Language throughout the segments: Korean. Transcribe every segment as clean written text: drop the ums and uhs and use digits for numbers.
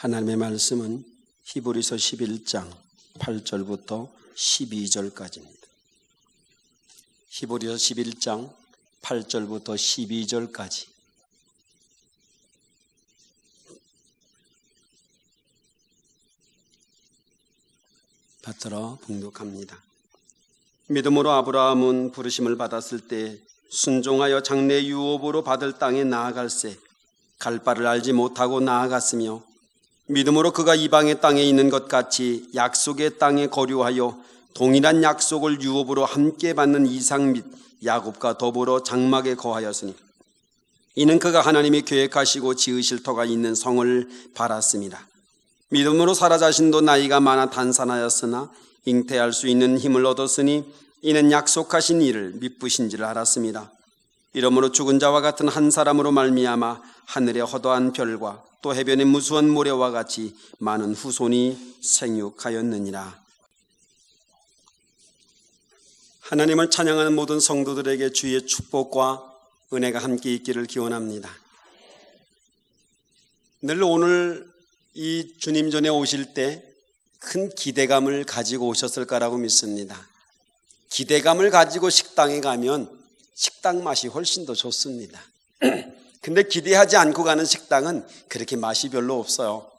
하나님의 말씀은 히브리서 11장 8절부터 12절까지입니다. 히브리서 11장 8절부터 12절까지. 받들어 봉독합니다. 믿음으로 아브라함은 부르심을 받았을 때 순종하여 장래 유업으로 받을 땅에 나아갈새 갈 바를 알지 못하고 나아갔으며, 믿음으로 그가 이방의 땅에 있는 것 같이 약속의 땅에 거류하여 동일한 약속을 유업으로 함께 받는 이삭 및 야곱과 더불어 장막에 거하였으니, 이는 그가 하나님이 계획하시고 지으실 터가 있는 성을 바랐습니다. 믿음으로 사라 자신도 나이가 많아 단산하였으나 잉태할 수 있는 힘을 얻었으니 이는 약속하신 이를 미쁘신지를 알았습니다. 이러므로 죽은 자와 같은 한 사람으로 말미암아 하늘의 허다한 별과 또 해변의 무수한 모래와 같이 많은 후손이 생육하였느니라. 하나님을 찬양하는 모든 성도들에게 주의 축복과 은혜가 함께 있기를 기원합니다. 늘 오늘 이 주님 전에 오실 때 큰 기대감을 가지고 오셨을 거라고 믿습니다. 기대감을 가지고 식당에 가면 식당 맛이 훨씬 더 좋습니다. 근데 기대하지 않고 가는 식당은 그렇게 맛이 별로 없어요.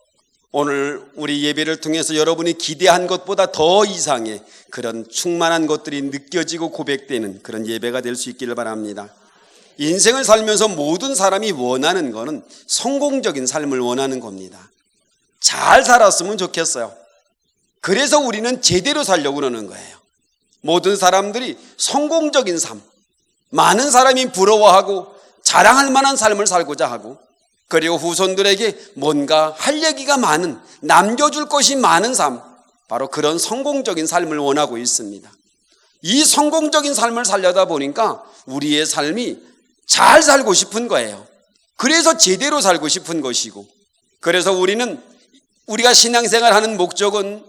오늘 우리 예배를 통해서 여러분이 기대한 것보다 더 이상의 그런 충만한 것들이 느껴지고 고백되는 그런 예배가 될 수 있기를 바랍니다. 인생을 살면서 모든 사람이 원하는 것은 성공적인 삶을 원하는 겁니다. 잘 살았으면 좋겠어요. 그래서 우리는 제대로 살려고 그러는 거예요. 모든 사람들이 성공적인 삶, 많은 사람이 부러워하고 자랑할 만한 삶을 살고자 하고, 그리고 후손들에게 뭔가 할 얘기가 많은, 남겨줄 것이 많은 삶, 바로 그런 성공적인 삶을 원하고 있습니다. 이 성공적인 삶을 살려다 보니까 우리의 삶이 잘 살고 싶은 거예요. 그래서 제대로 살고 싶은 것이고, 그래서 우리가 신앙생활하는 목적은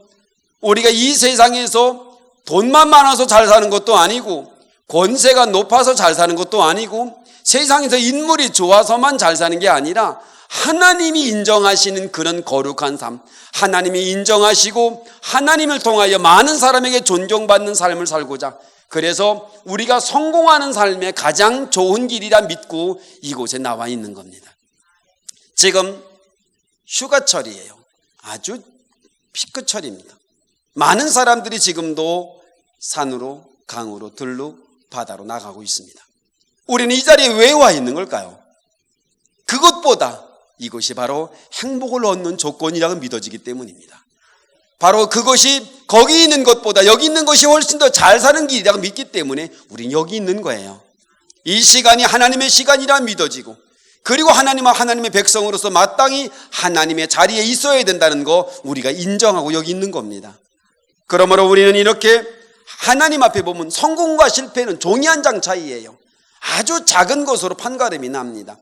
우리가 이 세상에서 돈만 많아서 잘 사는 것도 아니고, 권세가 높아서 잘 사는 것도 아니고, 세상에서 인물이 좋아서만 잘 사는 게 아니라 하나님이 인정하시는 그런 거룩한 삶, 하나님이 인정하시고 하나님을 통하여 많은 사람에게 존경받는 삶을 살고자, 그래서 우리가 성공하는 삶의 가장 좋은 길이라 믿고 이곳에 나와 있는 겁니다. 지금 휴가철이에요. 아주 피크철입니다. 많은 사람들이 지금도 산으로, 강으로, 들로, 바다로 나가고 있습니다. 우리는 이 자리에 왜 와 있는 걸까요? 그것보다 이것이 바로 행복을 얻는 조건이라고 믿어지기 때문입니다. 바로 그것이 거기 있는 것보다 여기 있는 것이 훨씬 더 잘 사는 길이라고 믿기 때문에 우리는 여기 있는 거예요. 이 시간이 하나님의 시간이라 믿어지고, 그리고 하나님과 하나님의 백성으로서 마땅히 하나님의 자리에 있어야 된다는 거 우리가 인정하고 여기 있는 겁니다. 그러므로 우리는 이렇게 하나님 앞에 보면 성공과 실패는 종이 한 장 차이예요. 아주 작은 것으로 판가름이 납니다.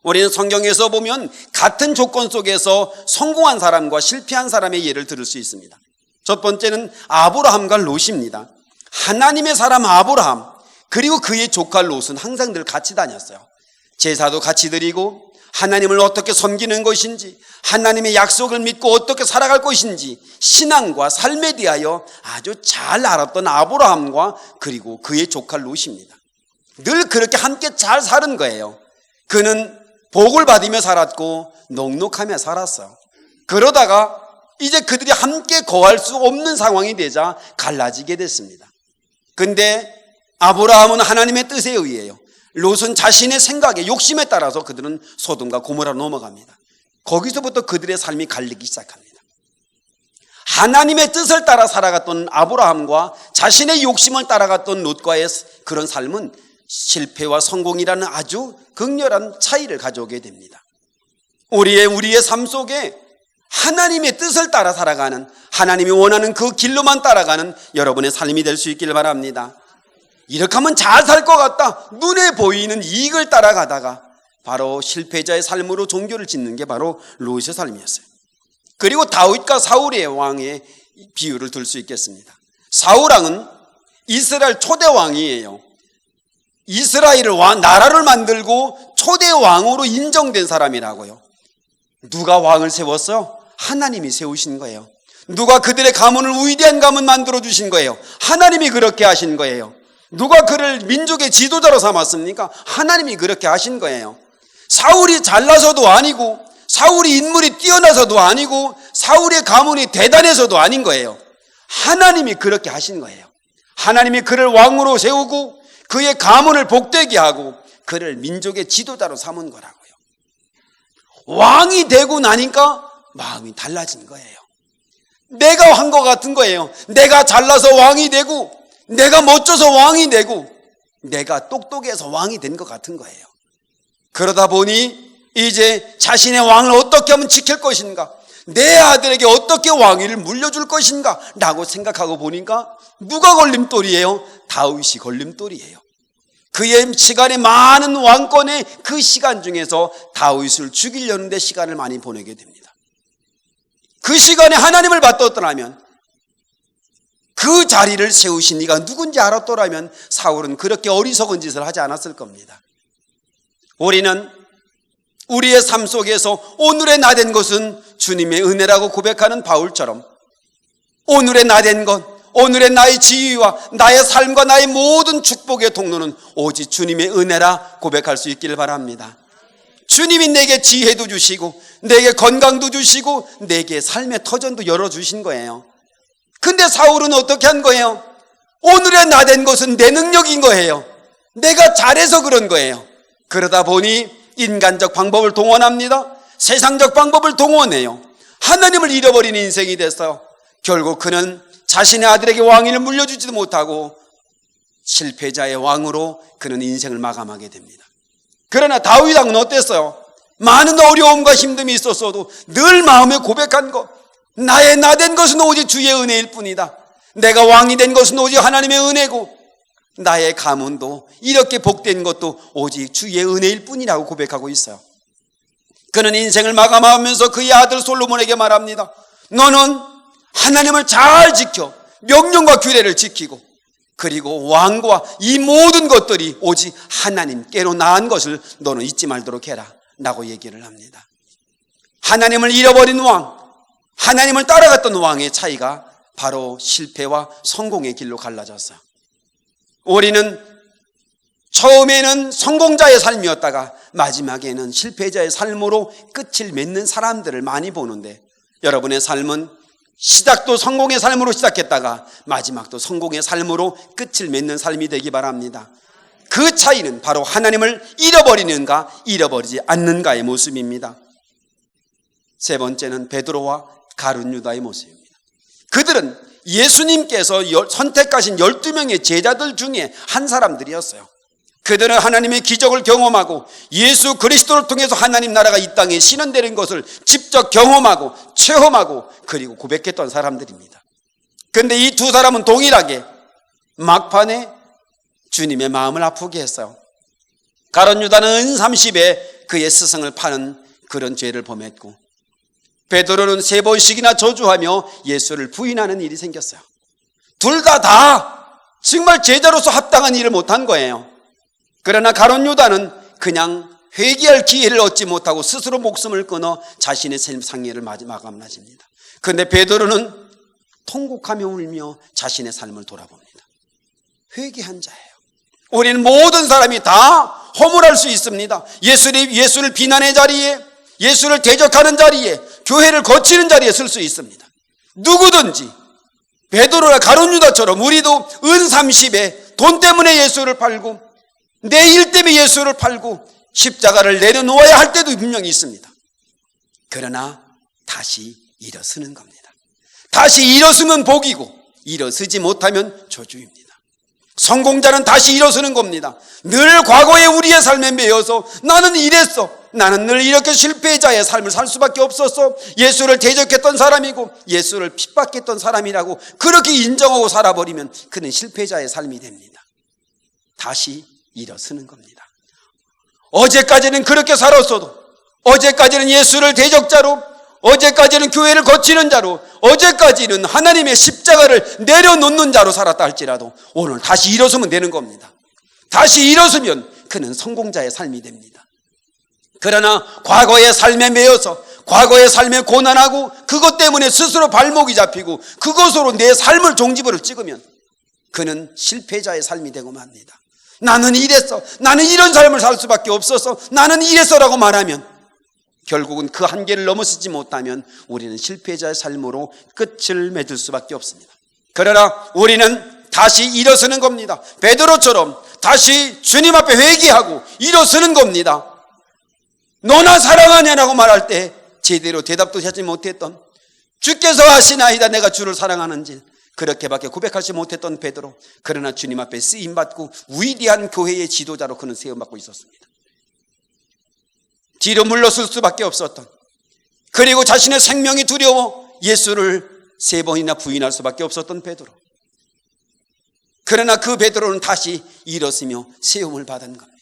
우리는 성경에서 보면 같은 조건 속에서 성공한 사람과 실패한 사람의 예를 들을 수 있습니다. 첫 번째는 아브라함과 롯입니다. 하나님의 사람 아브라함, 그리고 그의 조카 롯은 항상 늘 같이 다녔어요. 제사도 같이 드리고, 하나님을 어떻게 섬기는 것인지, 하나님의 약속을 믿고 어떻게 살아갈 것인지 신앙과 삶에 대하여 아주 잘 알았던 아브라함과 그리고 그의 조카 롯입니다. 늘 그렇게 함께 잘 사는 거예요. 그는 복을 받으며 살았고 넉넉하며 살았어요. 그러다가 이제 그들이 함께 거할 수 없는 상황이 되자 갈라지게 됐습니다. 근데 아브라함은 하나님의 뜻에 의해요. 롯은 자신의 생각에, 욕심에 따라서 그들은 소돔과 고모라로 넘어갑니다. 거기서부터 그들의 삶이 갈리기 시작합니다. 하나님의 뜻을 따라 살아갔던 아브라함과 자신의 욕심을 따라갔던 롯과의 그런 삶은 실패와 성공이라는 아주 극렬한 차이를 가져오게 됩니다. 우리의 삶 속에 하나님의 뜻을 따라 살아가는, 하나님이 원하는 그 길로만 따라가는 여러분의 삶이 될 수 있기를 바랍니다. 이렇게 하면 잘 살 것 같다, 눈에 보이는 이익을 따라가다가 바로 실패자의 삶으로 종교를 짓는 게 바로 롯의 삶이었어요. 그리고 다윗과 사울의 왕의 비유를 들 수 있겠습니다. 사울 왕은 이스라엘 초대 왕이에요. 이스라엘을 나라를 만들고 초대 왕으로 인정된 사람이라고요. 누가 왕을 세웠어요? 하나님이 세우신 거예요. 누가 그들의 가문을 위대한 가문 만들어 주신 거예요? 하나님이 그렇게 하신 거예요. 누가 그를 민족의 지도자로 삼았습니까? 하나님이 그렇게 하신 거예요. 사울이 잘나서도 아니고, 사울이 인물이 뛰어나서도 아니고, 사울의 가문이 대단해서도 아닌 거예요. 하나님이 그렇게 하신 거예요. 하나님이 그를 왕으로 세우고 그의 가문을 복되게 하고 그를 민족의 지도자로 삼은 거라고요. 왕이 되고 나니까 마음이 달라진 거예요. 내가 한 것 같은 거예요. 내가 잘나서 왕이 되고, 내가 멋져서 왕이 되고, 내가 똑똑해서 왕이 된 것 같은 거예요. 그러다 보니 이제 자신의 왕을 어떻게 하면 지킬 것인가, 내 아들에게 어떻게 왕위를 물려줄 것인가 라고 생각하고 보니까 누가 걸림돌이에요? 다윗이 걸림돌이에요. 그의 시간에 많은 왕권의 그 시간 중에서 다윗을 죽이려는 데 시간을 많이 보내게 됩니다. 그 시간에 하나님을 받았더라면, 그 자리를 세우신 이가 누군지 알았더라면 사울은 그렇게 어리석은 짓을 하지 않았을 겁니다. 우리는 우리의 삶 속에서 오늘의 나된 것은 주님의 은혜라고 고백하는 바울처럼, 오늘의 나된 것, 오늘의 나의 지위와 나의 삶과 나의 모든 축복의 통로는 오직 주님의 은혜라 고백할 수 있기를 바랍니다. 주님이 내게 지혜도 주시고 내게 건강도 주시고 내게 삶의 터전도 열어주신 거예요. 근데 사울은 어떻게 한 거예요? 오늘의 나된 것은 내 능력인 거예요. 내가 잘해서 그런 거예요. 그러다 보니 인간적 방법을 동원합니다. 세상적 방법을 동원해요. 하나님을 잃어버린 인생이 됐어요. 결국 그는 자신의 아들에게 왕위를 물려주지도 못하고 실패자의 왕으로 그는 인생을 마감하게 됩니다. 그러나 다윗 왕은 어땠어요? 많은 어려움과 힘듦이 있었어도 늘 마음에 고백한 것, 나의 나된 것은 오직 주의 은혜일 뿐이다. 내가 왕이 된 것은 오직 하나님의 은혜고 나의 가문도 이렇게 복된 것도 오직 주의 은혜일 뿐이라고 고백하고 있어요. 그는 인생을 마감하면서 그의 아들 솔로몬에게 말합니다. 너는 하나님을 잘 지켜 명령과 규례를 지키고, 그리고 왕과 이 모든 것들이 오직 하나님께로 나은 것을 너는 잊지 말도록 해라 라고 얘기를 합니다. 하나님을 잃어버린 왕, 하나님을 따라갔던 왕의 차이가 바로 실패와 성공의 길로 갈라졌어요. 우리는 처음에는 성공자의 삶이었다가 마지막에는 실패자의 삶으로 끝을 맺는 사람들을 많이 보는데, 여러분의 삶은 시작도 성공의 삶으로 시작했다가 마지막도 성공의 삶으로 끝을 맺는 삶이 되기 바랍니다. 그 차이는 바로 하나님을 잃어버리는가 잃어버리지 않는가의 모습입니다. 세 번째는 베드로와 가룟 유다의 모습입니다. 그들은 예수님께서 선택하신 12명의 제자들 중에 한 사람들이었어요. 그들은 하나님의 기적을 경험하고 예수 그리스도를 통해서 하나님 나라가 이 땅에 실현되는 것을 직접 경험하고 체험하고 그리고 고백했던 사람들입니다. 그런데 이 두 사람은 동일하게 막판에 주님의 마음을 아프게 했어요. 가룟 유다는 은30에 그의 스승을 파는 그런 죄를 범했고, 베드로는 3번씩이나 저주하며 예수를 부인하는 일이 생겼어요. 둘 다 정말 제자로서 합당한 일을 못한 거예요. 그러나 가룟 유다는 그냥 회개할 기회를 얻지 못하고 스스로 목숨을 끊어 자신의 삶 상해를 마감하십니다. 그런데 베드로는 통곡하며 울며 자신의 삶을 돌아봅니다. 회개한 자예요. 우리는 모든 사람이 다 허물할 수 있습니다. 예수를 비난의 자리에, 예수를 대적하는 자리에, 교회를 거치는 자리에 설 수 있습니다. 누구든지 베드로나 가룟 유다처럼 우리도 은30에 돈 때문에 예수를 팔고 내 일 때문에 예수를 팔고 십자가를 내려놓아야 할 때도 분명히 있습니다. 그러나 다시 일어서는 겁니다. 다시 일어서면 복이고 일어서지 못하면 저주입니다. 성공자는 다시 일어서는 겁니다. 늘 과거의 우리의 삶에 매여서 나는 이랬어, 나는 늘 이렇게 실패자의 삶을 살 수밖에 없었어, 예수를 대적했던 사람이고 예수를 핍박했던 사람이라고 그렇게 인정하고 살아버리면 그는 실패자의 삶이 됩니다. 다시 일어서는 겁니다. 어제까지는 그렇게 살았어도, 어제까지는 예수를 대적자로, 어제까지는 교회를 거치는 자로, 어제까지는 하나님의 십자가를 내려놓는 자로 살았다 할지라도 오늘 다시 일어서면 되는 겁니다. 다시 일어서면 그는 성공자의 삶이 됩니다. 그러나 과거의 삶에 매여서 과거의 삶에 고난하고 그것 때문에 스스로 발목이 잡히고 그것으로 내 삶을 종지부를 찍으면 그는 실패자의 삶이 되고 맙니다. 나는 이랬어, 나는 이런 삶을 살 수밖에 없어서, 나는 이랬어라고 말하면 결국은 그 한계를 넘어서지 못하면 우리는 실패자의 삶으로 끝을 맺을 수밖에 없습니다. 그러나 우리는 다시 일어서는 겁니다. 베드로처럼 다시 주님 앞에 회개하고 일어서는 겁니다. 너나 사랑하냐라고 말할 때 제대로 대답도 하지 못했던, 주께서 아시나이다 내가 주를 사랑하는지 그렇게밖에 고백하지 못했던 베드로, 그러나 주님 앞에 쓰임받고 위대한 교회의 지도자로 그는 세움받고 있었습니다. 뒤로 물러설 수밖에 없었던, 그리고 자신의 생명이 두려워 예수를 3번이나 부인할 수밖에 없었던 베드로. 그러나 그 베드로는 다시 일어서며 세움을 받은 겁니다.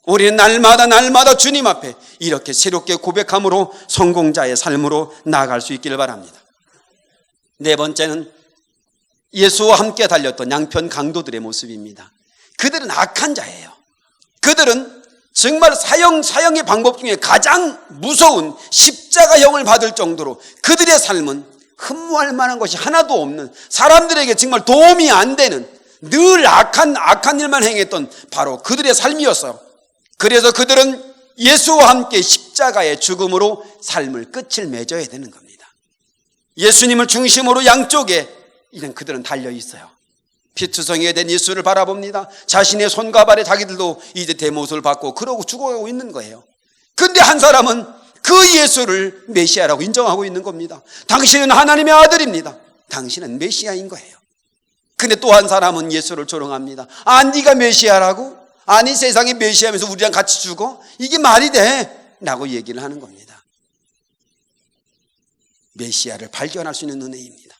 우리는 날마다 주님 앞에 이렇게 새롭게 고백함으로 성공자의 삶으로 나아갈 수 있기를 바랍니다. 4번째는 예수와 함께 달렸던 양편 강도들의 모습입니다. 그들은 악한 자예요. 그들은 정말 사형의 방법 중에 가장 무서운 십자가형을 받을 정도로 그들의 삶은 흠모할 만한 것이 하나도 없는, 사람들에게 정말 도움이 안 되는 늘 악한 일만 행했던 바로 그들의 삶이었어요. 그래서 그들은 예수와 함께 십자가의 죽음으로 삶을 끝을 맺어야 되는 겁니다. 예수님을 중심으로 양쪽에 이런 그들은 달려 있어요. 피투성이가 된 예수를 바라봅니다. 자신의 손과 발에 자기들도 이제 대못을 받고 그러고 죽어가고 있는 거예요. 근데 한 사람은 그 예수를 메시아라고 인정하고 있는 겁니다. 당신은 하나님의 아들입니다. 당신은 메시아인 거예요. 근데 또 한 사람은 예수를 조롱합니다. 아, 네가 메시아라고? 아니, 세상에 메시아면서 우리랑 같이 죽어? 이게 말이 돼? 라고 얘기를 하는 겁니다. 메시아를 발견할 수 있는 은혜입니다.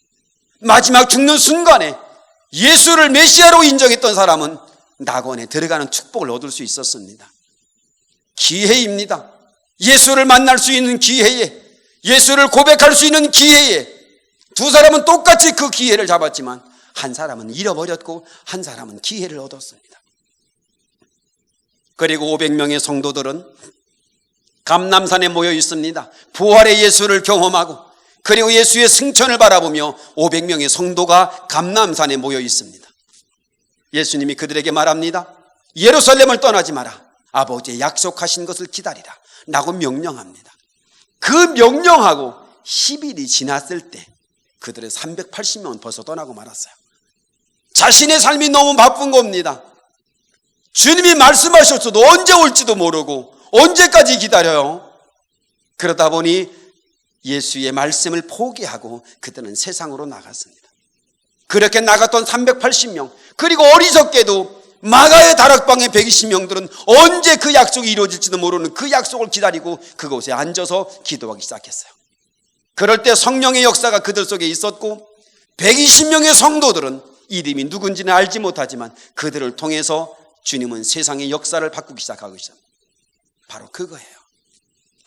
마지막 죽는 순간에 예수를 메시아로 인정했던 사람은 낙원에 들어가는 축복을 얻을 수 있었습니다. 기회입니다. 예수를 만날 수 있는 기회에, 예수를 고백할 수 있는 기회에 두 사람은 똑같이 그 기회를 잡았지만 한 사람은 잃어버렸고 한 사람은 기회를 얻었습니다. 그리고 500명의 성도들은 감람산에 모여 있습니다. 부활의 예수를 경험하고 그리고 예수의 승천을 바라보며 500명의 성도가 감람산에 모여 있습니다. 예수님이 그들에게 말합니다. 예루살렘을 떠나지 마라. 아버지의 약속하신 것을 기다리라 라고 명령합니다. 그 명령하고 10일이 지났을 때 그들의 380명은 벌써 떠나고 말았어요. 자신의 삶이 너무 바쁜 겁니다. 주님이 말씀하셨어도 언제 올지도 모르고 언제까지 기다려요? 그러다 보니 예수의 말씀을 포기하고 그들은 세상으로 나갔습니다. 그렇게 나갔던 380명, 그리고 어리석게도 마가의 다락방의 120명들은 언제 그 약속이 이루어질지도 모르는 그 약속을 기다리고 그곳에 앉아서 기도하기 시작했어요. 그럴 때 성령의 역사가 그들 속에 있었고 120명의 성도들은 이름이 누군지는 알지 못하지만 그들을 통해서 주님은 세상의 역사를 바꾸기 시작하고 있습니다. 바로 그거예요.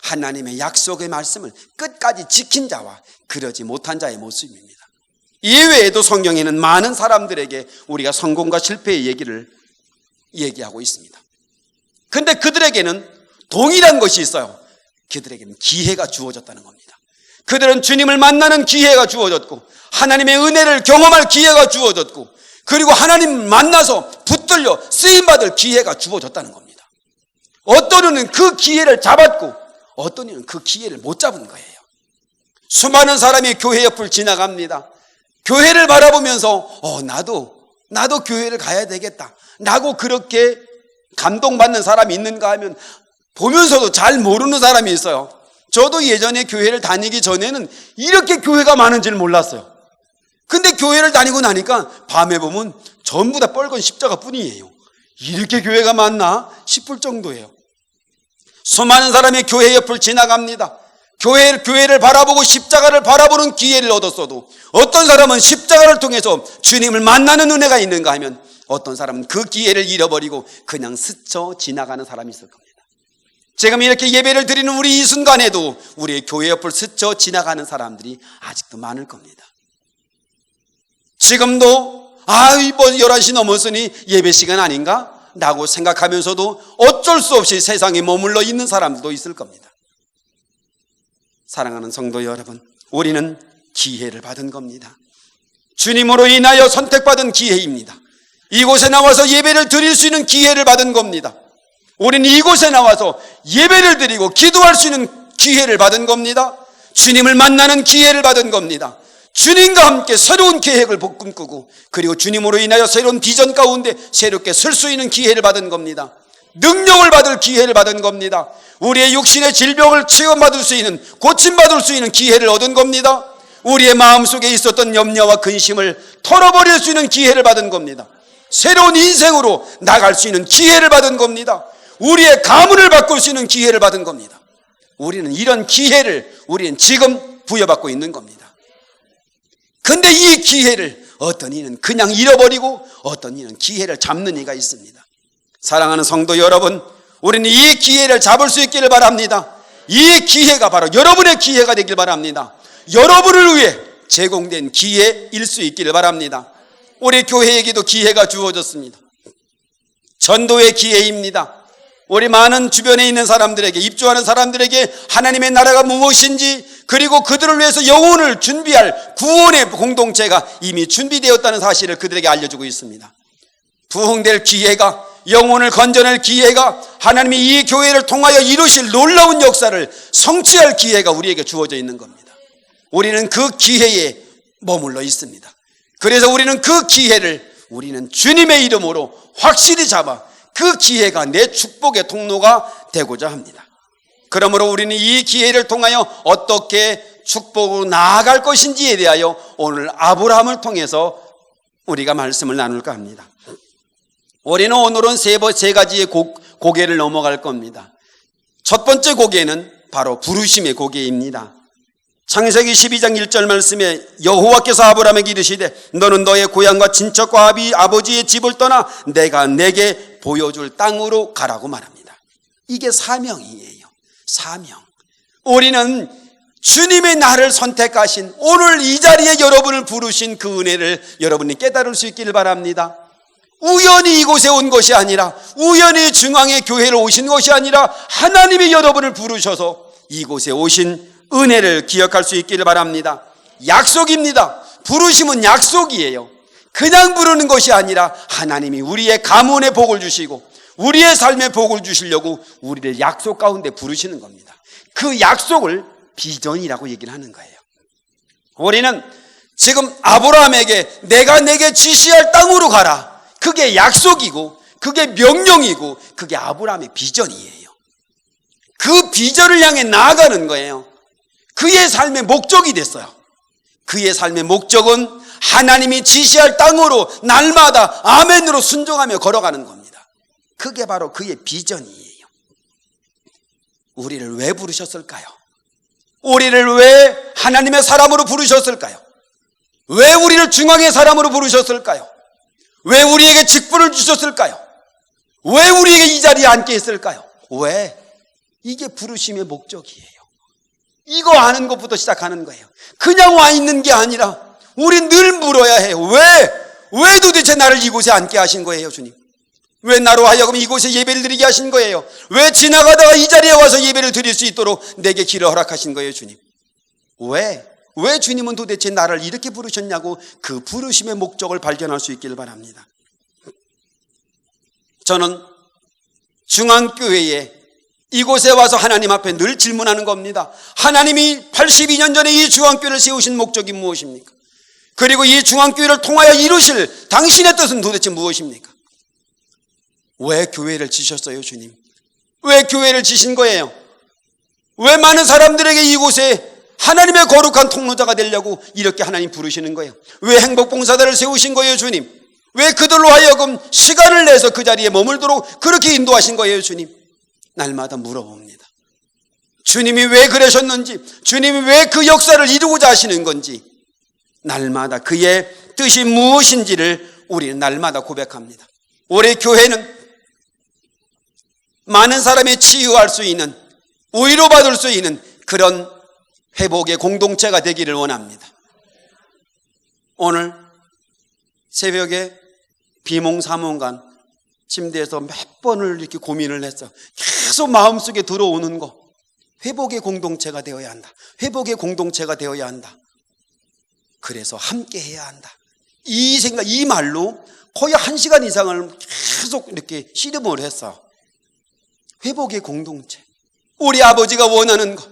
하나님의 약속의 말씀을 끝까지 지킨 자와 그러지 못한 자의 모습입니다. 이외에도 성경에는 많은 사람들에게 우리가 성공과 실패의 얘기를 얘기하고 있습니다. 그런데 그들에게는 동일한 것이 있어요. 그들에게는 기회가 주어졌다는 겁니다. 그들은 주님을 만나는 기회가 주어졌고 하나님의 은혜를 경험할 기회가 주어졌고 그리고 하나님 만나서 붙들려 쓰임받을 기회가 주어졌다는 겁니다. 어떤 이는 그 기회를 잡았고 어떤 이는 그 기회를 못 잡은 거예요. 수많은 사람이 교회 옆을 지나갑니다. 교회를 바라보면서 나도 교회를 가야 되겠다 라고 그렇게 감동받는 사람이 있는가 하면 보면서도 잘 모르는 사람이 있어요. 저도 예전에 교회를 다니기 전에는 이렇게 교회가 많은 줄 몰랐어요. 근데 교회를 다니고 나니까 밤에 보면 전부 다 빨간 십자가 뿐이에요. 이렇게 교회가 많나 싶을 정도예요. 수많은 사람이 교회 옆을 지나갑니다. 교회를 바라보고 십자가를 바라보는 기회를 얻었어도 어떤 사람은 십자가를 통해서 주님을 만나는 은혜가 있는가 하면 어떤 사람은 그 기회를 잃어버리고 그냥 스쳐 지나가는 사람이 있을 겁니다. 지금 이렇게 예배를 드리는 우리 이 순간에도 우리의 교회 옆을 스쳐 지나가는 사람들이 아직도 많을 겁니다. 지금도 이번 11시 넘었으니 예배 시간 아닌가? 라고 생각하면서도 어쩔 수 없이 세상에 머물러 있는 사람들도 있을 겁니다. 사랑하는 성도 여러분, 우리는 기회를 받은 겁니다. 주님으로 인하여 선택받은 기회입니다. 이곳에 나와서 예배를 드릴 수 있는 기회를 받은 겁니다. 우리는 이곳에 나와서 예배를 드리고 기도할 수 있는 기회를 받은 겁니다. 주님을 만나는 기회를 받은 겁니다. 주님과 함께 새로운 계획을 꿈꾸고 그리고 주님으로 인하여 새로운 비전 가운데 새롭게 설 수 있는 기회를 받은 겁니다. 능력을 받을 기회를 받은 겁니다. 우리의 육신의 질병을 치유받을 수 있는, 고침받을 수 있는 기회를 얻은 겁니다. 우리의 마음속에 있었던 염려와 근심을 털어버릴 수 있는 기회를 받은 겁니다. 새로운 인생으로 나갈 수 있는 기회를 받은 겁니다. 우리의 가문을 바꿀 수 있는 기회를 받은 겁니다. 우리는 이런 기회를 우리는 지금 부여받고 있는 겁니다. 근데 이 기회를 어떤 이는 그냥 잃어버리고 어떤 이는 기회를 잡는 이가 있습니다. 사랑하는 성도 여러분, 우리는 이 기회를 잡을 수 있기를 바랍니다. 이 기회가 바로 여러분의 기회가 되길 바랍니다. 여러분을 위해 제공된 기회일 수 있기를 바랍니다. 우리 교회에게도 기회가 주어졌습니다. 전도의 기회입니다. 우리 많은 주변에 있는 사람들에게, 입주하는 사람들에게 하나님의 나라가 무엇인지, 그리고 그들을 위해서 영혼을 준비할 구원의 공동체가 이미 준비되었다는 사실을 그들에게 알려주고 있습니다. 부흥될 기회가, 영혼을 건져낼 기회가, 하나님이 이 교회를 통하여 이루실 놀라운 역사를 성취할 기회가 우리에게 주어져 있는 겁니다. 우리는 그 기회에 머물러 있습니다. 그래서 우리는 그 기회를 우리는 주님의 이름으로 확실히 잡아 그 기회가 내 축복의 통로가 되고자 합니다. 그러므로 우리는 이 기회를 통하여 어떻게 축복으로 나아갈 것인지에 대하여 오늘 아브라함을 통해서 우리가 말씀을 나눌까 합니다. 우리는 오늘은 세 가지의 고개를 넘어갈 겁니다. 첫 번째 고개는 바로 부르심의 고개입니다. 창세기 12장 1절 말씀에 여호와께서 아브라함에게 이르시되 너는 너의 고향과 친척과 아버지의 집을 떠나 내가 내게 보여줄 땅으로 가라고 말합니다. 이게 사명이에요. 사명. 우리는 주님의 나를 선택하신, 오늘 이 자리에 여러분을 부르신 그 은혜를 여러분이 깨달을 수 있기를 바랍니다. 우연히 이곳에 온 것이 아니라, 우연히 중앙의 교회로 오신 것이 아니라 하나님이 여러분을 부르셔서 이곳에 오신 은혜를 기억할 수 있기를 바랍니다. 약속입니다. 부르심은 약속이에요. 그냥 부르는 것이 아니라 하나님이 우리의 가문에 복을 주시고 우리의 삶에 복을 주시려고 우리를 약속 가운데 부르시는 겁니다. 그 약속을 비전이라고 얘기를 하는 거예요. 우리는 지금 아브라함에게 내가 내게 지시할 땅으로 가라, 그게 약속이고 그게 명령이고 그게 아브라함의 비전이에요. 그 비전을 향해 나아가는 거예요. 그의 삶의 목적이 됐어요. 그의 삶의 목적은 하나님이 지시할 땅으로 날마다 아멘으로 순종하며 걸어가는 겁니다. 그게 바로 그의 비전이에요. 우리를 왜 부르셨을까요? 우리를 왜 하나님의 사람으로 부르셨을까요? 왜 우리를 중앙의 사람으로 부르셨을까요? 왜 우리에게 직분을 주셨을까요? 왜 우리에게 이 자리에 앉게 했을까요? 왜? 이게 부르심의 목적이에요. 이거 아는 것부터 시작하는 거예요. 그냥 와 있는 게 아니라 우리 늘 물어야 해요. 왜 도대체 나를 이곳에 앉게 하신 거예요, 주님? 왜 나로 하여금 이곳에 예배를 드리게 하신 거예요? 왜 지나가다가 이 자리에 와서 예배를 드릴 수 있도록 내게 길을 허락하신 거예요, 주님? 왜 주님은 도대체 나를 이렇게 부르셨냐고 그 부르심의 목적을 발견할 수 있기를 바랍니다. 저는 중앙교회에 이곳에 와서 하나님 앞에 늘 질문하는 겁니다. 하나님이 82년 전에 이 중앙교회를 세우신 목적이 무엇입니까? 그리고 이 중앙교회를 통하여 이루실 당신의 뜻은 도대체 무엇입니까? 왜 교회를 지셨어요, 주님? 왜 교회를 지신 거예요? 왜 많은 사람들에게 이곳에 하나님의 거룩한 통로자가 되려고 이렇게 하나님 부르시는 거예요? 왜 행복봉사단을 세우신 거예요, 주님? 왜 그들로 하여금 시간을 내서 그 자리에 머물도록 그렇게 인도하신 거예요, 주님? 날마다 물어봅니다. 주님이 왜 그러셨는지, 주님이 왜 그 역사를 이루고자 하시는 건지, 날마다 그의 뜻이 무엇인지를 우리는 날마다 고백합니다. 우리 교회는 많은 사람이 치유할 수 있는, 위로받을 수 있는 그런 회복의 공동체가 되기를 원합니다. 오늘 새벽에 비몽사몽간 침대에서 몇 번을 이렇게 고민을 했어. 계속 마음속에 들어오는 거, 회복의 공동체가 되어야 한다. 회복의 공동체가 되어야 한다. 그래서 함께 해야 한다. 이 생각, 이 말로 거의 1시간 이상을 계속 이렇게 씨름을 했어. 회복의 공동체. 우리 아버지가 원하는 것,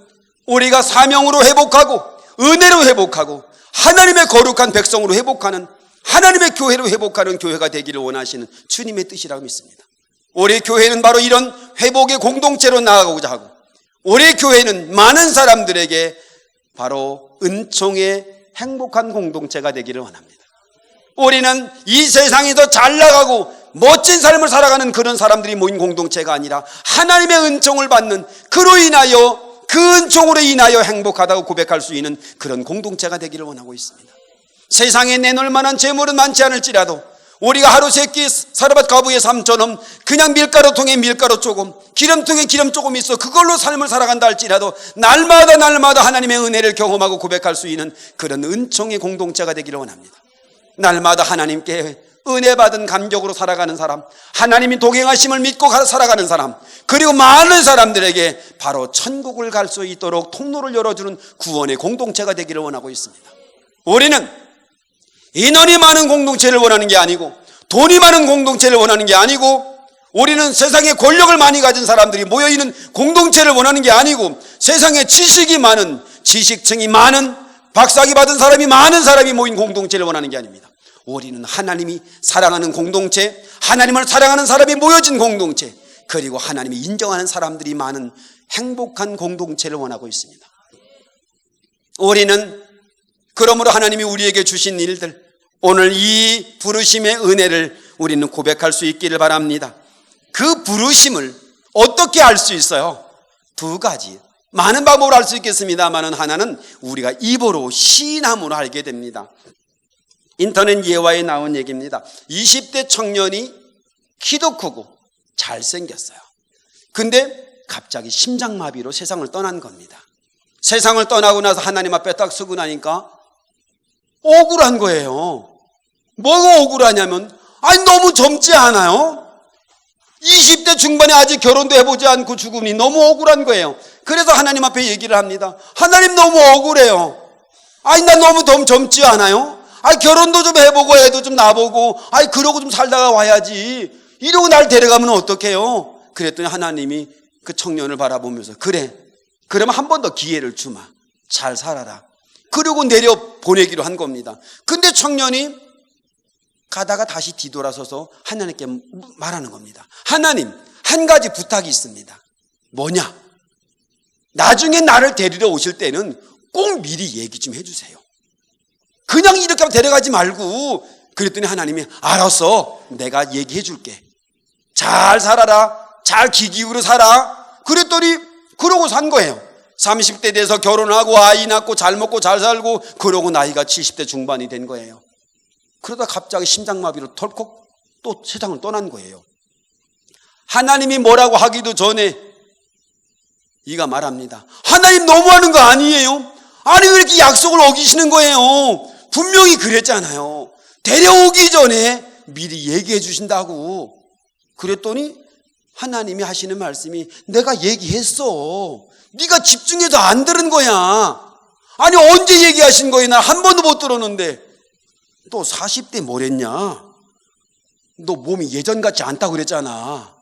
우리가 사명으로 회복하고 은혜로 회복하고 하나님의 거룩한 백성으로 회복하는, 하나님의 교회로 회복하는 교회가 되기를 원하시는 주님의 뜻이라고 믿습니다. 우리 교회는 바로 이런 회복의 공동체로 나아가고자 하고, 우리 교회는 많은 사람들에게 바로 은총의 행복한 공동체가 되기를 원합니다. 우리는 이 세상에서 잘 나가고 멋진 삶을 살아가는 그런 사람들이 모인 공동체가 아니라 하나님의 은총을 받는, 그로 인하여, 그 은총으로 인하여 행복하다고 고백할 수 있는 그런 공동체가 되기를 원하고 있습니다. 세상에 내놓을 만한 재물은 많지 않을지라도 우리가 하루 세끼 사르밧 가부의 삶처럼 그냥 밀가루통에 밀가루 조금, 기름통에 기름 조금 있어 그걸로 삶을 살아간다 할지라도 날마다 하나님의 은혜를 경험하고 고백할 수 있는 그런 은총의 공동체가 되기를 원합니다. 날마다 하나님께 은혜 받은 감격으로 살아가는 사람, 하나님이 동행하심을 믿고 살아가는 사람, 그리고 많은 사람들에게 바로 천국을 갈 수 있도록 통로를 열어주는 구원의 공동체가 되기를 원하고 있습니다. 우리는 인원이 많은 공동체를 원하는 게 아니고, 돈이 많은 공동체를 원하는 게 아니고, 우리는 세상에 권력을 많이 가진 사람들이 모여있는 공동체를 원하는 게 아니고, 세상에 지식이 많은, 지식층이 많은, 박사학위 받은 사람이 많은 사람이 모인 공동체를 원하는 게 아닙니다. 우리는 하나님이 사랑하는 공동체, 하나님을 사랑하는 사람이 모여진 공동체, 그리고 하나님이 인정하는 사람들이 많은 행복한 공동체를 원하고 있습니다. 우리는 그러므로 하나님이 우리에게 주신 일들, 오늘 이 부르심의 은혜를 우리는 고백할 수 있기를 바랍니다. 그 부르심을 어떻게 알 수 있어요? 두 가지. 많은 방법으로 알 수 있겠습니다만 하나는 우리가 입으로 시인함으로 알게 됩니다. 인터넷 예화에 나온 얘기입니다. 20대 청년이 키도 크고 잘생겼어요. 근데 갑자기 심장마비로 세상을 떠난 겁니다. 세상을 떠나고 나서 하나님 앞에 딱 서고 나니까 억울한 거예요. 뭐가 억울하냐면, 아니 너무 젊지 않아요? 20대 중반에 아직 결혼도 해보지 않고 죽으니 너무 억울한 거예요. 그래서 하나님 앞에 얘기를 합니다. 하나님 너무 억울해요. 아니 나 너무 젊지 않아요? 아니 결혼도 좀 해보고 애도 좀 낳아보고, 아니 그러고 좀 살다가 와야지. 이러고 날 데려가면 어떡해요? 그랬더니 하나님이 그 청년을 바라보면서, 그래, 그러면 한 번 더 기회를 주마. 잘 살아라. 그리고 내려 보내기로 한 겁니다. 근데 청년이 가다가 다시 뒤돌아서서 하나님께 말하는 겁니다. 하나님, 한 가지 부탁이 있습니다. 뭐냐? 나중에 나를 데리러 오실 때는 꼭 미리 얘기 좀 해주세요. 그냥 이렇게 데려가지 말고. 그랬더니 하나님이, 알았어, 내가 얘기해 줄게. 잘 살아라. 잘 귀 기울여 살아. 그랬더니 그러고 산 거예요. 30대 돼서 결혼하고 아이 낳고 잘 먹고 잘 살고, 그러고 나이가 70대 중반이 된 거예요. 그러다 갑자기 심장마비로 덜컥 또 세상을 떠난 거예요. 하나님이 뭐라고 하기도 전에 이가 말합니다. 하나님 너무하는 거 아니에요? 아니 왜 이렇게 약속을 어기시는 거예요? 분명히 그랬잖아요. 데려오기 전에 미리 얘기해 주신다고. 그랬더니 하나님이 하시는 말씀이, 내가 얘기했어. 네가 집중해서 안 들은 거야. 아니 언제 얘기하신 거야? 나 한 번도 못 들었는데. 너 40대 뭐랬냐? 너 몸이 예전 같지 않다고 그랬잖아.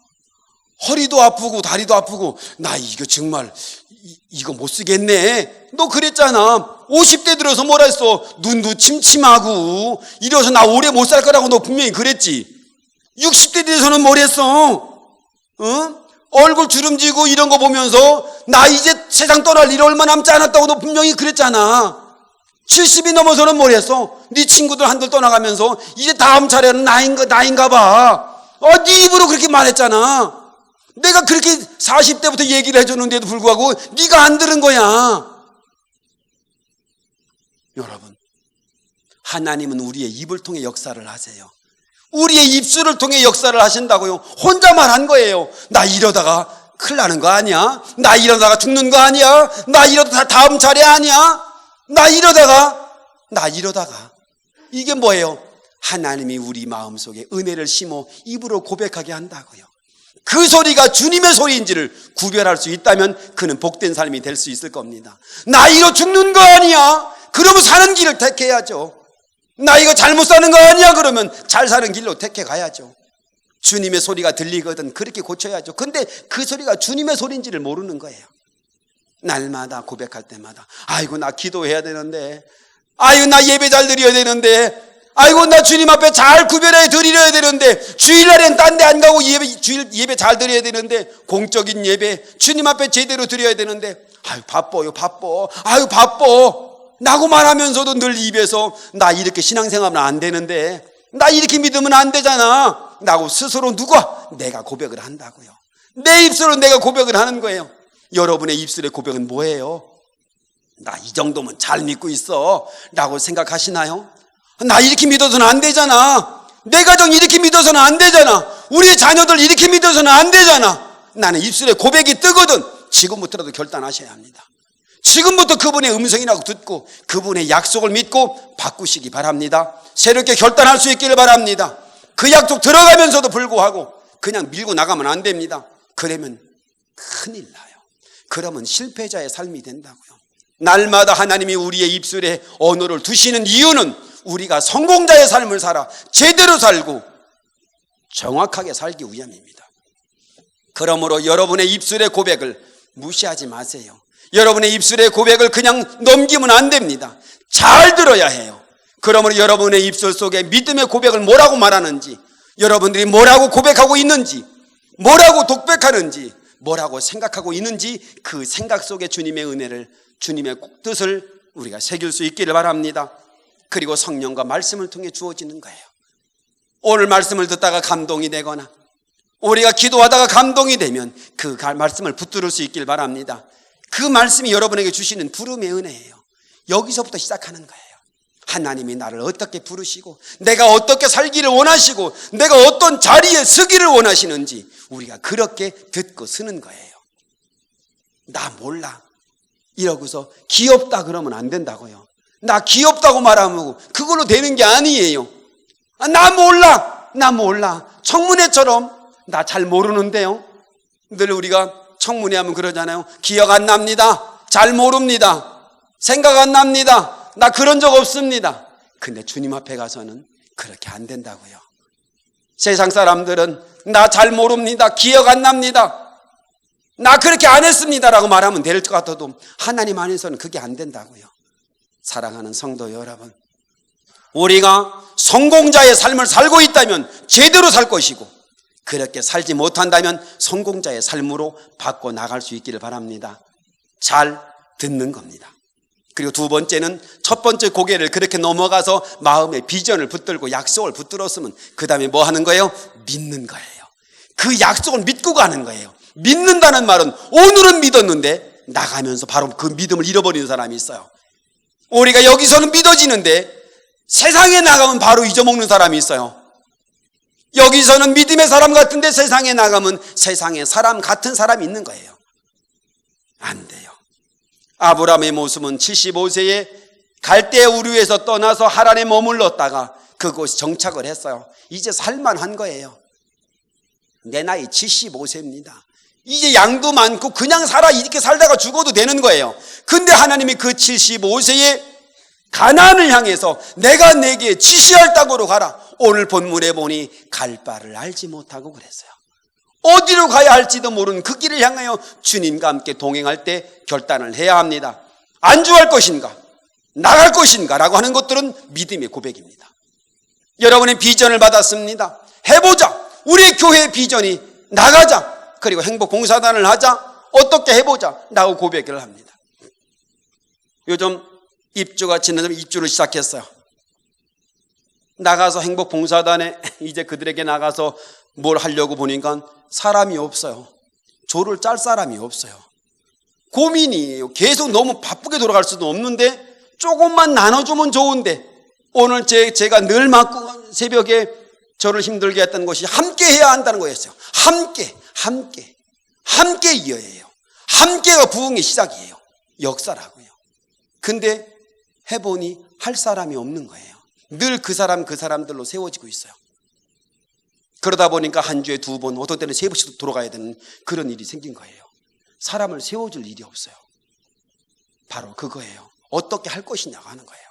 허리도 아프고 다리도 아프고, 나 이거 정말 이거 못 쓰겠네. 너 그랬잖아. 50대 들어서 뭐라 했어? 눈도 침침하고 이래서 나 오래 못 살 거라고 너 분명히 그랬지. 60대 돼서는 뭘 했어? 얼굴 주름지고 이런 거 보면서 나 이제 세상 떠날 일 얼마 남지 않았다고 너 분명히 그랬잖아. 70이 넘어서는 뭘 했어? 네 친구들 한들 떠나가면서 이제 다음 차례는 나인가 봐. 네 입으로 그렇게 말했잖아. 내가 그렇게 40대부터 얘기를 해줬는데도 불구하고 네가 안 들은 거야. 여러분, 하나님은 우리의 입을 통해 역사를 하세요. 우리의 입술을 통해 역사를 하신다고요. 혼자 말한 거예요. 나 이러다가 큰일 나는 거 아니야? 나 이러다가 죽는 거 아니야? 나 이러다가 다음 차례 아니야? 나 이러다가 이게 뭐예요? 하나님이 우리 마음속에 은혜를 심어 입으로 고백하게 한다고요. 그 소리가 주님의 소리인지를 구별할 수 있다면 그는 복된 삶이 될 수 있을 겁니다. 나 이거 죽는 거 아니야? 그러면 사는 길을 택해야죠. 나 이거 잘못 사는 거 아니야? 그러면 잘 사는 길로 택해 가야죠. 주님의 소리가 들리거든 그렇게 고쳐야죠. 근데 그 소리가 주님의 소리인지를 모르는 거예요. 날마다 고백할 때마다 아이고 나 기도해야 되는데, 아이고 나 예배 잘 드려야 되는데, 아이고 나 주님 앞에 잘 구별해 드리려야 되는데, 주일날엔 딴 데 안 가고 예배 잘 드려야 되는데, 공적인 예배 주님 앞에 제대로 드려야 되는데, 아유 바빠요 바빠, 아유 바빠 라고 말하면서도 늘 입에서 나 이렇게 신앙생활은 안 되는데, 나 이렇게 믿으면 안 되잖아 라고 스스로 내가 고백을 한다고요. 내 입술로 내가 고백을 하는 거예요. 여러분의 입술의 고백은 뭐예요? 나 이 정도면 잘 믿고 있어 라고 생각하시나요? 나 이렇게 믿어서는 안 되잖아, 내 가정 이렇게 믿어서는 안 되잖아, 우리의 자녀들 이렇게 믿어서는 안 되잖아. 나는 입술에 고백이 뜨거든. 지금부터라도 결단하셔야 합니다. 지금부터 그분의 음성이라고 듣고 그분의 약속을 믿고 바꾸시기 바랍니다. 새롭게 결단할 수 있기를 바랍니다. 그 약속 들어가면서도 불구하고 그냥 밀고 나가면 안 됩니다. 그러면 큰일 나요. 그러면 실패자의 삶이 된다고요. 날마다 하나님이 우리의 입술에 언어를 두시는 이유는 우리가 성공자의 삶을 살아 제대로 살고 정확하게 살기 위함입니다. 그러므로 여러분의 입술의 고백을 무시하지 마세요. 여러분의 입술의 고백을 그냥 넘기면 안 됩니다. 잘 들어야 해요. 그러므로 여러분의 입술 속에 믿음의 고백을 뭐라고 말하는지, 여러분들이 뭐라고 고백하고 있는지, 뭐라고 독백하는지, 뭐라고 생각하고 있는지 그 생각 속에 주님의 은혜를, 주님의 뜻을 우리가 새길 수 있기를 바랍니다. 그리고 성령과 말씀을 통해 주어지는 거예요. 오늘 말씀을 듣다가 감동이 되거나 우리가 기도하다가 감동이 되면 그 말씀을 붙들을 수 있길 바랍니다. 그 말씀이 여러분에게 주시는 부름의 은혜예요. 여기서부터 시작하는 거예요. 하나님이 나를 어떻게 부르시고 내가 어떻게 살기를 원하시고 내가 어떤 자리에 서기를 원하시는지 우리가 그렇게 듣고 서는 거예요. 나 몰라 이러고서 귀엽다 그러면 안 된다고요. 나 귀엽다고 말하면 그걸로 되는 게 아니에요. 나 몰라 청문회처럼 나 잘 모르는데요. 늘 우리가 청문회 하면 그러잖아요. 기억 안 납니다. 잘 모릅니다. 생각 안 납니다. 나 그런 적 없습니다. 근데 주님 앞에 가서는 그렇게 안 된다고요. 세상 사람들은 나 잘 모릅니다. 기억 안 납니다. 나 그렇게 안 했습니다 라고 말하면 될 것 같아도 하나님 안에서는 그게 안 된다고요. 사랑하는 성도 여러분, 우리가 성공자의 삶을 살고 있다면 제대로 살 것이고 그렇게 살지 못한다면 성공자의 삶으로 바꿔 나갈 수 있기를 바랍니다. 잘 듣는 겁니다. 그리고 두 번째는 첫 번째 고개를 그렇게 넘어가서 마음의 비전을 붙들고 약속을 붙들었으면 그 다음에 뭐 하는 거예요? 믿는 거예요. 그 약속을 믿고 가는 거예요. 믿는다는 말은 오늘은 믿었는데 나가면서 바로 그 믿음을 잃어버리는 사람이 있어요. 우리가 여기서는 믿어지는데 세상에 나가면 바로 잊어먹는 사람이 있어요. 여기서는 믿음의 사람 같은데 세상에 나가면 세상의 사람 같은 사람이 있는 거예요. 안 돼요. 아브라함의 모습은 75세에 갈대 우르에서 떠나서 하란에 머물렀다가 그곳에 정착을 했어요. 이제 살만한 거예요. 내 나이 75세입니다. 이제 양도 많고 그냥 살아 이렇게 살다가 죽어도 되는 거예요. 근데 하나님이 그 75세에 가나안을 향해서 내가 내게 지시할 땅으로 가라. 오늘 본문에 보니 갈 바를 알지 못하고 그랬어요. 어디로 가야 할지도 모르는 그 길을 향하여 주님과 함께 동행할 때 결단을 해야 합니다. 안주할 것인가 나갈 것인가 라고 하는 것들은 믿음의 고백입니다. 여러분의 비전을 받았습니다. 해보자. 우리의 교회의 비전이 나가자. 그리고 행복봉사단을 하자. 어떻게 해보자 라고 고백을 합니다. 요즘 입주가 지난주에 입주를 시작했어요. 나가서 행복봉사단에 이제 그들에게 나가서 뭘 하려고 보니까 사람이 없어요. 조를 짤 사람이 없어요. 고민이에요. 계속 너무 바쁘게 돌아갈 수도 없는데 조금만 나눠주면 좋은데 오늘 제가 늘 맞고 새벽에 저를 힘들게 했던 것이 함께 해야 한다는 거였어요. 함께 이어예요. 함께가 부흥의 시작이에요. 역사라고요. 근데 해보니 할 사람이 없는 거예요. 늘 그 사람들로 세워지고 있어요. 그러다 보니까 한 주에 2번, 어떤 때는 3번씩도 돌아가야 되는 그런 일이 생긴 거예요. 사람을 세워줄 일이 없어요. 바로 그거예요. 어떻게 할 것이냐고 하는 거예요.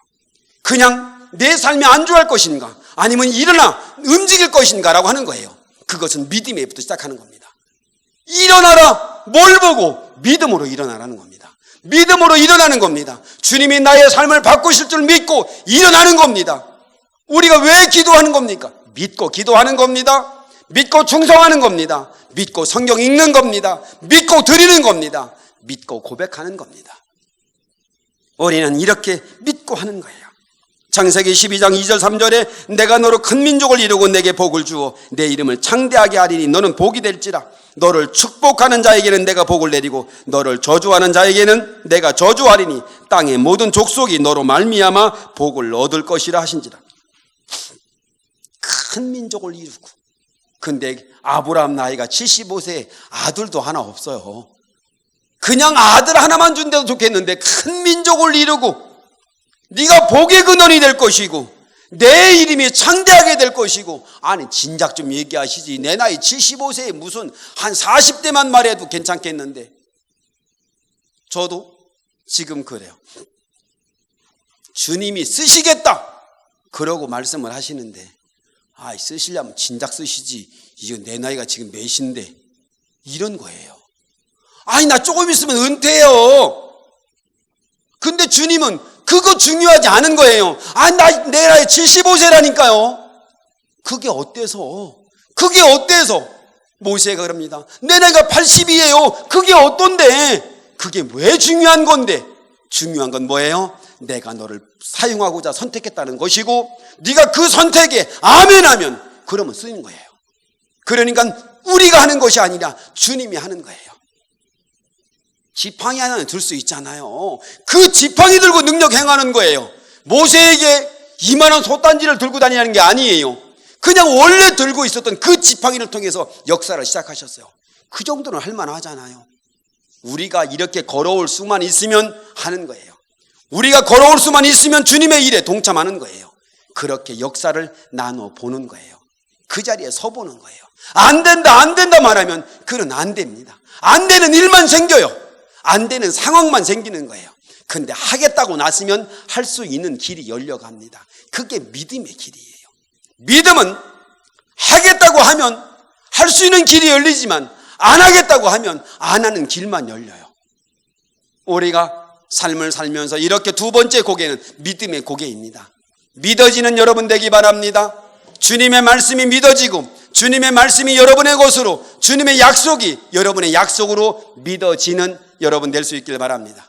그냥 내 삶에 안주할 것인가, 아니면 일어나 움직일 것인가라고 하는 거예요. 그것은 믿음에부터 시작하는 겁니다. 일어나라. 뭘 보고? 믿음으로 일어나라는 겁니다. 믿음으로 일어나는 겁니다. 주님이 나의 삶을 바꾸실 줄 믿고 일어나는 겁니다. 우리가 왜 기도하는 겁니까? 믿고 기도하는 겁니다. 믿고 충성하는 겁니다. 믿고 성경 읽는 겁니다. 믿고 드리는 겁니다. 믿고 고백하는 겁니다. 우리는 이렇게 믿고 하는 거예요. 창세기 12장 2절 3절에 내가 너로 큰 민족을 이루고 내게 복을 주어 내 이름을 창대하게 하리니 너는 복이 될지라. 너를 축복하는 자에게는 내가 복을 내리고 너를 저주하는 자에게는 내가 저주하리니 땅의 모든 족속이 너로 말미암아 복을 얻을 것이라 하신지라. 큰 민족을 이루고, 근데 아브라함 나이가 75세, 아들도 하나 없어요. 그냥 아들 하나만 준대도 좋겠는데 큰 민족을 이루고 네가 복의 근원이 될 것이고 내 이름이 창대하게 될 것이고. 아니 진작 좀 얘기하시지. 내 나이 75세에 무슨 한 40대만 말해도 괜찮겠는데. 저도 지금 그래요. 주님이 쓰시겠다 그러고 말씀을 하시는데, 쓰시려면 진작 쓰시지. 이거 내 나이가 지금 몇인데. 이런 거예요. 나 조금 있으면 은퇴해요. 근데 주님은 그거 중요하지 않은 거예요. 내 나이 75세라니까요. 그게 어때서? 모세가 그럽니다. 내 나이가 80이에요. 그게 어떤데? 그게 왜 중요한 건데? 중요한 건 뭐예요? 내가 너를 사용하고자 선택했다는 것이고, 네가 그 선택에 아멘하면 그러면 쓰는 거예요. 그러니까 우리가 하는 것이 아니라 주님이 하는 거예요. 지팡이 하나는 들 수 있잖아요. 그 지팡이 들고 능력 행하는 거예요. 모세에게 이만한 솥단지를 들고 다니는 게 아니에요. 그냥 원래 들고 있었던 그 지팡이를 통해서 역사를 시작하셨어요. 그 정도는 할 만하잖아요. 우리가 이렇게 걸어올 수만 있으면 하는 거예요. 우리가 걸어올 수만 있으면 주님의 일에 동참하는 거예요. 그렇게 역사를 나눠 보는 거예요. 그 자리에 서 보는 거예요. 안 된다 말하면 그건 안 됩니다. 안 되는 일만 생겨요. 안 되는 상황만 생기는 거예요. 근데 하겠다고 나서면 할 수 있는 길이 열려갑니다. 그게 믿음의 길이에요. 믿음은 하겠다고 하면 할 수 있는 길이 열리지만 안 하겠다고 하면 안 하는 길만 열려요. 우리가 삶을 살면서 이렇게 두 번째 고개는 믿음의 고개입니다. 믿어지는 여러분 되기 바랍니다. 주님의 말씀이 믿어지고 주님의 말씀이 여러분의 것으로, 주님의 약속이 여러분의 약속으로 믿어지는 여러분 될 수 있길 바랍니다.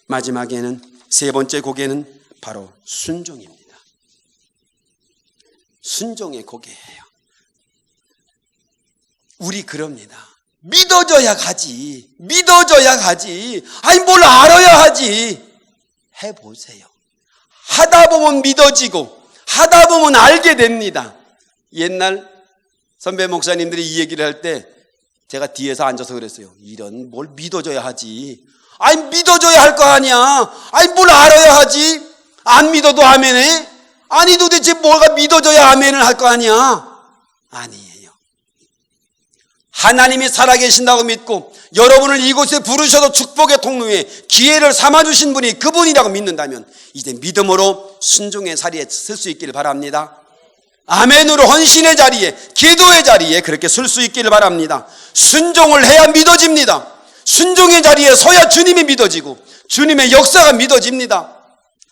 마지막에는 세 번째 고개는 바로 순종입니다. 순종의 고개예요. 우리 그럽니다. 믿어줘야 가지. 뭘 알아야 하지. 해보세요. 하다 보면 믿어지고 하다 보면 알게 됩니다. 옛날 선배 목사님들이 이 얘기를 할 때 제가 뒤에서 앉아서 그랬어요. 이런 뭘 믿어줘야 하지. 믿어줘야 할 거 아니야. 뭘 알아야 하지. 안 믿어도 아멘해. 도대체 뭐가 믿어줘야 아멘을 할 거 아니야. 아니에요. 하나님이 살아계신다고 믿고 여러분을 이곳에 부르셔도 축복의 통로에 기회를 삼아주신 분이 그분이라고 믿는다면 이제 믿음으로 순종의 자리에 설 수 있기를 바랍니다. 아멘으로 헌신의 자리에, 기도의 자리에 그렇게 설 수 있기를 바랍니다. 순종을 해야 믿어집니다. 순종의 자리에 서야 주님이 믿어지고 주님의 역사가 믿어집니다.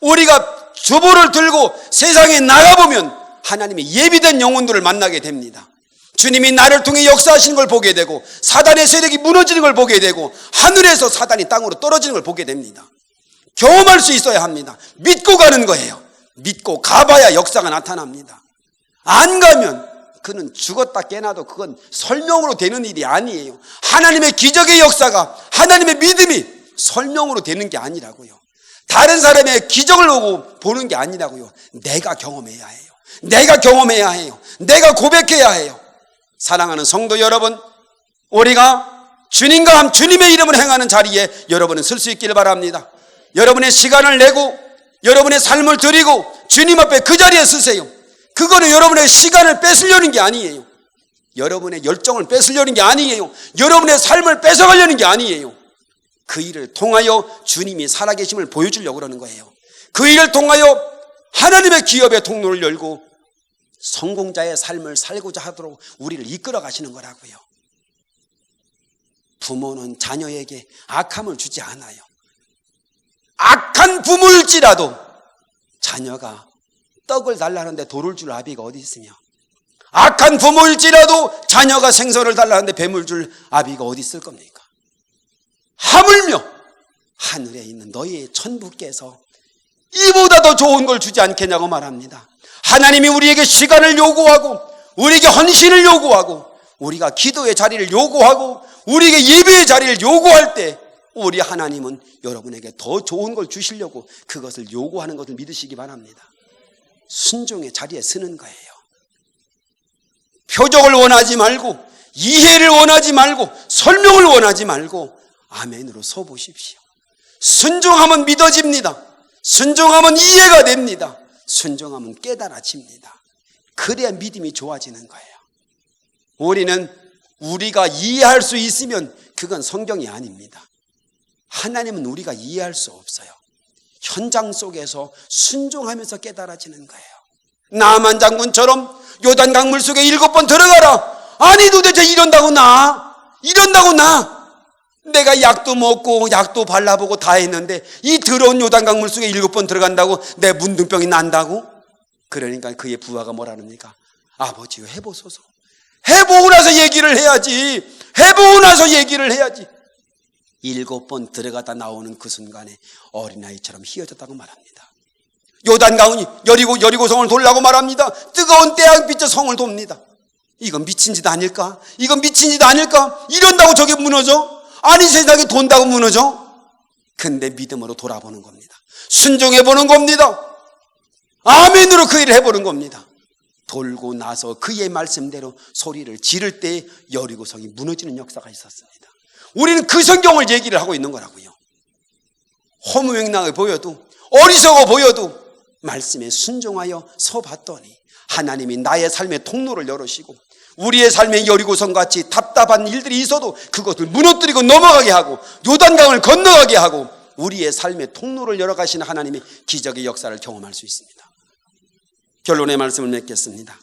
우리가 주보를 들고 세상에 나가보면 하나님의 예비된 영혼들을 만나게 됩니다. 주님이 나를 통해 역사하시는 걸 보게 되고 사단의 세력이 무너지는 걸 보게 되고 하늘에서 사단이 땅으로 떨어지는 걸 보게 됩니다. 경험할 수 있어야 합니다. 믿고 가는 거예요. 믿고 가봐야 역사가 나타납니다. 안 가면 그는 죽었다 깨나도 그건 설명으로 되는 일이 아니에요. 하나님의 기적의 역사가, 하나님의 믿음이 설명으로 되는 게 아니라고요. 다른 사람의 기적을 보는 게 아니라고요. 내가 경험해야 해요. 내가 고백해야 해요. 사랑하는 성도 여러분, 우리가 주님과 주님의 이름을 행하는 자리에 여러분은 설 수 있기를 바랍니다. 여러분의 시간을 내고 여러분의 삶을 드리고 주님 앞에 그 자리에 서세요. 그거는 여러분의 시간을 뺏으려는 게 아니에요. 여러분의 열정을 뺏으려는 게 아니에요. 여러분의 삶을 뺏어가려는 게 아니에요. 그 일을 통하여 주님이 살아계심을 보여주려고 그러는 거예요. 그 일을 통하여 하나님의 기업의 통로를 열고 성공자의 삶을 살고자 하도록 우리를 이끌어 가시는 거라고요. 부모는 자녀에게 악함을 주지 않아요. 악한 부모일지라도 자녀가 떡을 달라는데 돌을 줄 아비가 어디 있으며, 악한 부모일지라도 자녀가 생선을 달라는데 뱀을 줄 아비가 어디 있을 겁니까? 하물며 하늘에 있는 너희의 천부께서 이보다 더 좋은 걸 주지 않겠냐고 말합니다. 하나님이 우리에게 시간을 요구하고, 우리에게 헌신을 요구하고, 우리가 기도의 자리를 요구하고, 우리에게 예배의 자리를 요구할 때 우리 하나님은 여러분에게 더 좋은 걸 주시려고 그것을 요구하는 것을 믿으시기 바랍니다. 순종의 자리에 서는 거예요. 표적을 원하지 말고, 이해를 원하지 말고, 설명을 원하지 말고 아멘으로 서보십시오. 순종하면 믿어집니다. 순종하면 이해가 됩니다. 순종하면 깨달아집니다. 그래야 믿음이 좋아지는 거예요. 우리는 우리가 이해할 수 있으면 그건 성경이 아닙니다. 하나님은 우리가 이해할 수 없어요. 현장 속에서 순종하면서 깨달아지는 거예요. 나만 장군처럼 요단강 물속에 7번 들어가라. 아니 도대체 이런다고 나? 내가 약도 먹고 약도 발라보고 다 했는데 이 더러운 요단강 물속에 7번 들어간다고 내 문둥병이 난다고? 그러니까 그의 부하가 뭐라합니까? 아버지요, 해보소서. 해보고 나서 얘기를 해야지. 7번 들어가다 나오는 그 순간에 어린아이처럼 휘어졌다고 말합니다. 요단강이 여리고성을 돌라고 말합니다. 뜨거운 태양빛에 성을 돕니다. 이건 미친 짓 아닐까? 이런다고 저게 무너져? 아니 세상에 돈다고 무너져? 근데 믿음으로 돌아보는 겁니다. 순종해보는 겁니다. 아멘으로 그 일을 해보는 겁니다. 돌고 나서 그의 말씀대로 소리를 지를 때 여리고성이 무너지는 역사가 있었습니다. 우리는 그 성경을 얘기를 하고 있는 거라고요. 허무맹랑해 보여도, 어리석어 보여도 말씀에 순종하여 서봤더니 하나님이 나의 삶의 통로를 열으시고, 우리의 삶의 여리고성같이 답답한 일들이 있어도 그것을 무너뜨리고 넘어가게 하고, 요단강을 건너가게 하고, 우리의 삶의 통로를 열어가시는 하나님의 기적의 역사를 경험할 수 있습니다. 결론의 말씀을 맺겠습니다.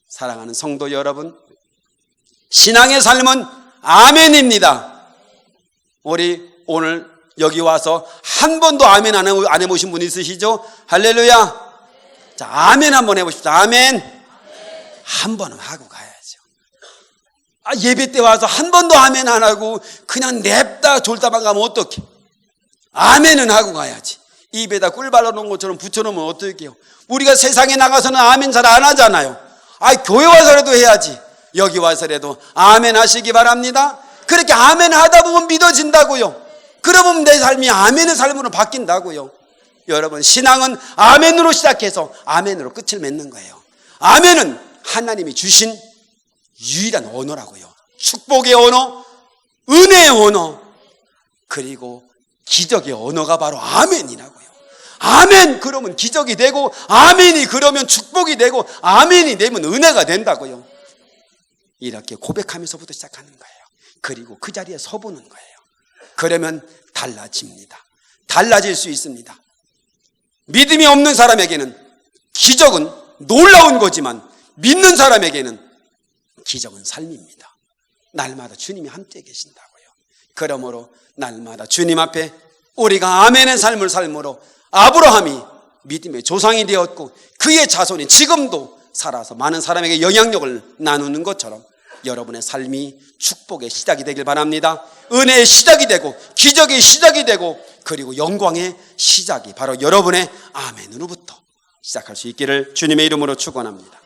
사랑하는 성도 여러분, 신앙의 삶은 아멘입니다. 우리 오늘 여기 와서 한 번도 아멘 안 해보신 분 있으시죠? 할렐루야. 자, 아멘 한번 해보십시오. 아멘. 한 번은 하고 가야죠. 예배 때 와서 한 번도 아멘 안 하고 그냥 냅다 졸다만 가면 어떡해? 아멘은 하고 가야지. 입에다 꿀 발라놓은 것처럼 붙여놓으면 어떡해요? 우리가 세상에 나가서는 아멘 잘 안 하잖아요. 교회 와서라도 해야지. 여기 와서라도 아멘 하시기 바랍니다. 그렇게 아멘 하다 보면 믿어진다고요. 그러면 내 삶이 아멘의 삶으로 바뀐다고요. 여러분, 신앙은 아멘으로 시작해서 아멘으로 끝을 맺는 거예요. 아멘은 하나님이 주신 유일한 언어라고요. 축복의 언어, 은혜의 언어, 그리고 기적의 언어가 바로 아멘이라고요. 아멘 그러면 기적이 되고, 아멘이 그러면 축복이 되고, 아멘이 되면 은혜가 된다고요. 이렇게 고백하면서부터 시작하는 거예요. 그리고 그 자리에 서보는 거예요. 그러면 달라집니다. 달라질 수 있습니다. 믿음이 없는 사람에게는 기적은 놀라운 거지만 믿는 사람에게는 기적은 삶입니다. 날마다 주님이 함께 계신다고요. 그러므로 날마다 주님 앞에 우리가 아멘의 삶을 삶으로 아브라함이 믿음의 조상이 되었고 그의 자손이 지금도 살아서 많은 사람에게 영향력을 나누는 것처럼 여러분의 삶이 축복의 시작이 되길 바랍니다. 은혜의 시작이 되고 기적의 시작이 되고 그리고 영광의 시작이 바로 여러분의 아멘으로부터 시작할 수 있기를 주님의 이름으로 축원합니다.